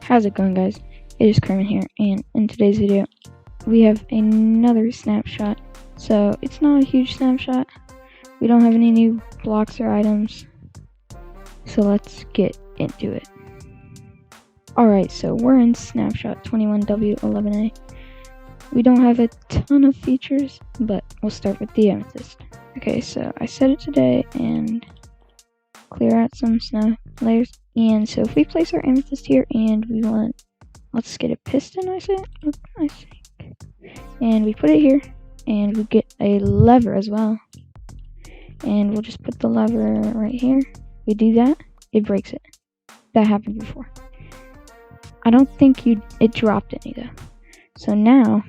How's it going, guys? It is Kermit here, and in today's video we have another snapshot. So it's not a huge snapshot. We don't have any new blocks or items, so let's get into it. Alright, so we're in Snapshot 21W11A. We don't have a ton of features, but we'll start with the amethyst. Okay, so I set it today and clear out some snow layers. And so if we place our amethyst here and we want, let's get a piston, I think. And we put it here and we get a lever as well. And we'll just put the lever right here. We do that, it breaks it. That happened before. I don't think it dropped any though. So now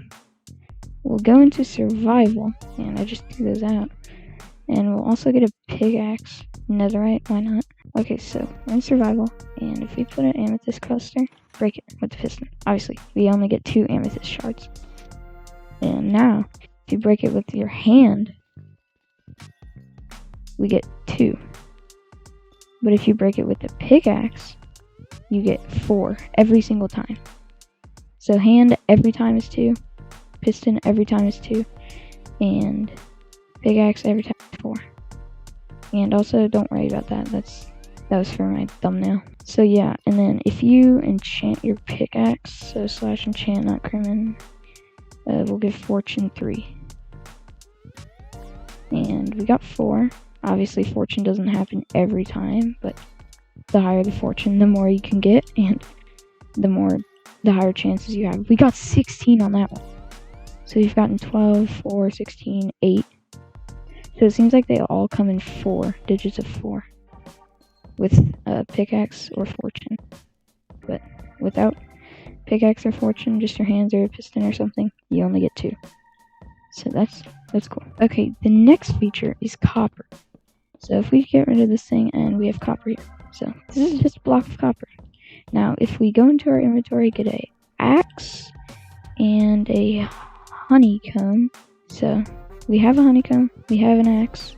we'll go into survival, and I just threw those out. And we'll also get a pickaxe, netherite, why not? Okay, so we're in survival, and if we put an amethyst cluster, break it with the piston. Obviously, we only get 2 amethyst shards. And now, if you break it with your hand, we get 2. But if you break it with a pickaxe, you get 4 every single time. So hand every time is 2, piston every time is 2, and pickaxe every time is 4. And also, don't worry about that. That was for my thumbnail. So yeah, and then if you enchant your pickaxe, so /enchant, not crimin, we'll give fortune 3. And we got 4. Obviously, fortune doesn't happen every time, but the higher the fortune, the more you can get, and the higher chances you have. We got 16 on that one. So you've gotten 12, 4, 16, 8. So it seems like they all come in 4 digits of 4 with a pickaxe or fortune. But without pickaxe or fortune, just your hands or a piston or something, you only get 2. So that's cool. Okay, the next feature is copper. So if we get rid of this thing and we have copper here. So this is just a block of copper. Now if we go into our inventory, get a axe and a honeycomb. So we have a honeycomb, we have an axe,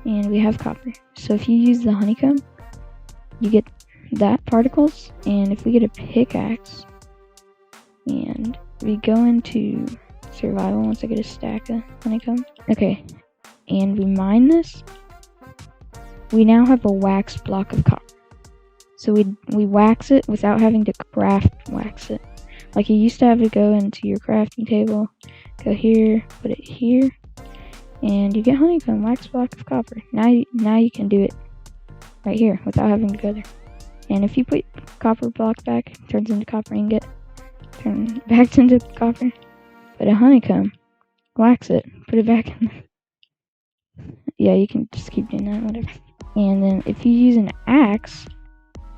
and we have copper. So if you use the honeycomb, you get that particles. And if we get a pickaxe and we go into survival, once I get a stack of honeycomb, okay, and we mine this, we now have a wax block of copper. So we wax it without having to craft wax it. Like you used to have to go into your crafting table, go here, put it here, and you get honeycomb, wax block of copper. Now you can do it right here without having to go there. And if you put copper block back, it turns into copper ingot, turn back into copper. But a honeycomb, wax it, put it back in there. Yeah, you can just keep doing that, whatever. And then if you use an axe,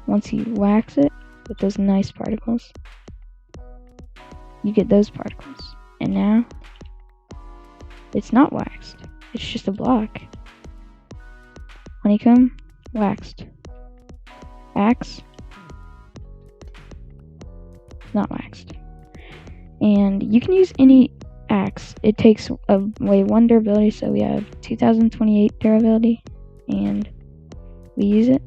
once you wax it with those nice particles, you get those particles. And now it's not waxed, it's just a block. Honeycomb, waxed. Axe, not waxed. And you can use any axe. It takes away 1 durability, so we have 2028 durability, and we use it,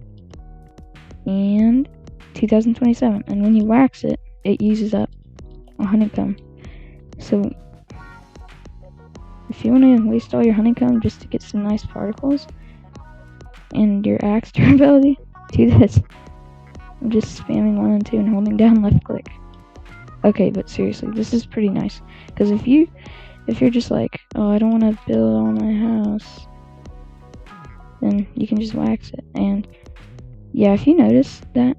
and 2027. And when you wax it, it uses up a honeycomb. So if you want to waste all your honeycomb just to get some nice particles and your axe durability, do this. I'm just spamming 1 and 2 and holding down left click. Okay, but seriously, this is pretty nice, because if you're just like, oh, I don't want to build on my house, then you can just wax it. And yeah, if you notice that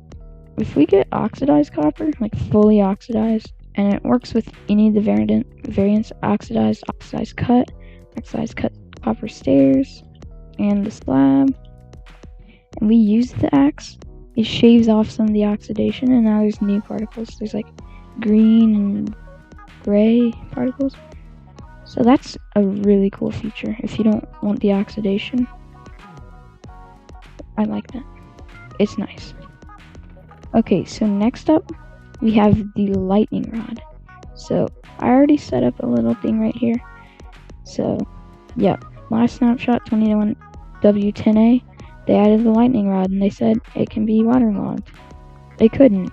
if we get oxidized copper, like fully oxidized, and it works with any of the variants, oxidized cut copper stairs, and the slab, and we use the axe, it shaves off some of the oxidation, and now there's new particles. There's like green and gray particles. So that's a really cool feature if you don't want the oxidation. I like that. It's nice. Okay, so next up we have the lightning rod. So I already set up a little thing right here. So yeah, last snapshot 21W10A, they added the lightning rod and they said it can be waterlogged. It couldn't.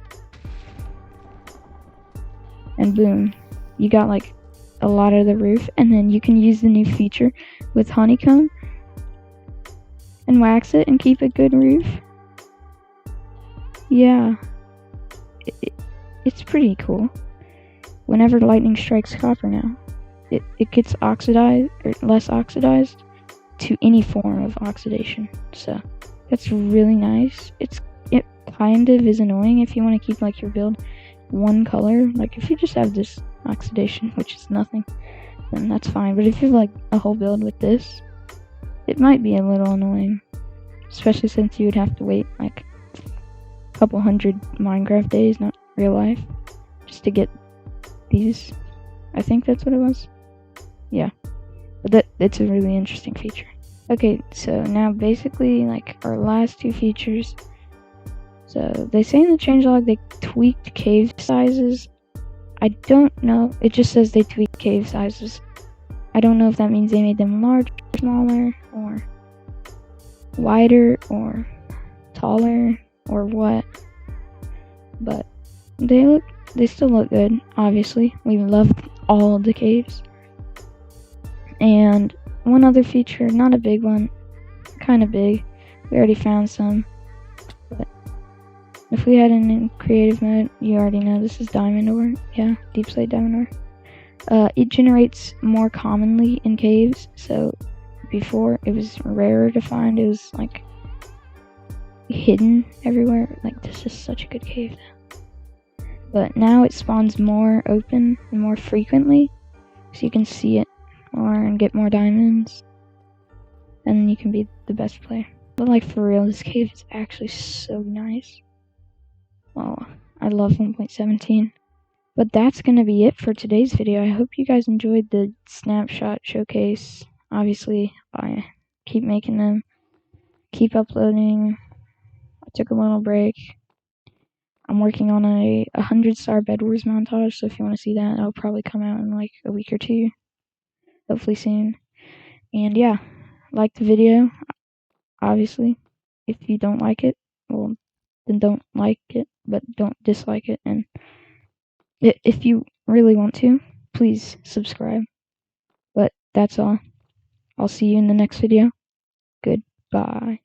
and boom, you got like a lot of the roof. And then you can use the new feature with honeycomb and wax it and keep a good roof. Yeah, it's pretty cool. Whenever lightning strikes copper now, it gets oxidized or less oxidized to any form of oxidation. So that's really nice. It kind of is annoying if you want to keep like your build one color. Like if you just have this oxidation, which is nothing, then that's fine. But if you have like a whole build with this, it might be a little annoying, especially since you would have to wait like a couple hundred Minecraft days, not real life, just to get these. I think that's what it was. Yeah, but it's a really interesting feature. Okay, so now basically like our last two features. So they say in the changelog they tweaked cave sizes. I don't know. It just says they tweaked cave sizes. I don't know if that means they made them larger, smaller, or wider, or taller, or what. But they still look good, obviously. We love all of the caves. And one other feature, not a big one, kind of big. We already found some. But if we had it in creative mode, you already know this is diamond ore. Yeah, deep slate diamond ore. It generates more commonly in caves. So before it was rarer to find. It was like hidden everywhere. Like, this is such a good cave now. But now it spawns more open and more frequently, so you can see it more and get more diamonds, and you can be the best player. But like, for real, this cave is actually so nice. Oh, I love 1.17. But that's gonna be it for today's video. I hope you guys enjoyed the snapshot showcase. Obviously, I keep making them, keep uploading. I took a little break. I'm working on a 100-star Bed Wars montage, so if you want to see that, it'll probably come out in like a week or two. Hopefully soon. And yeah, like the video, obviously. If you don't like it, well, then don't like it, but don't dislike it. And if you really want to, please subscribe. But that's all. I'll see you in the next video. Goodbye.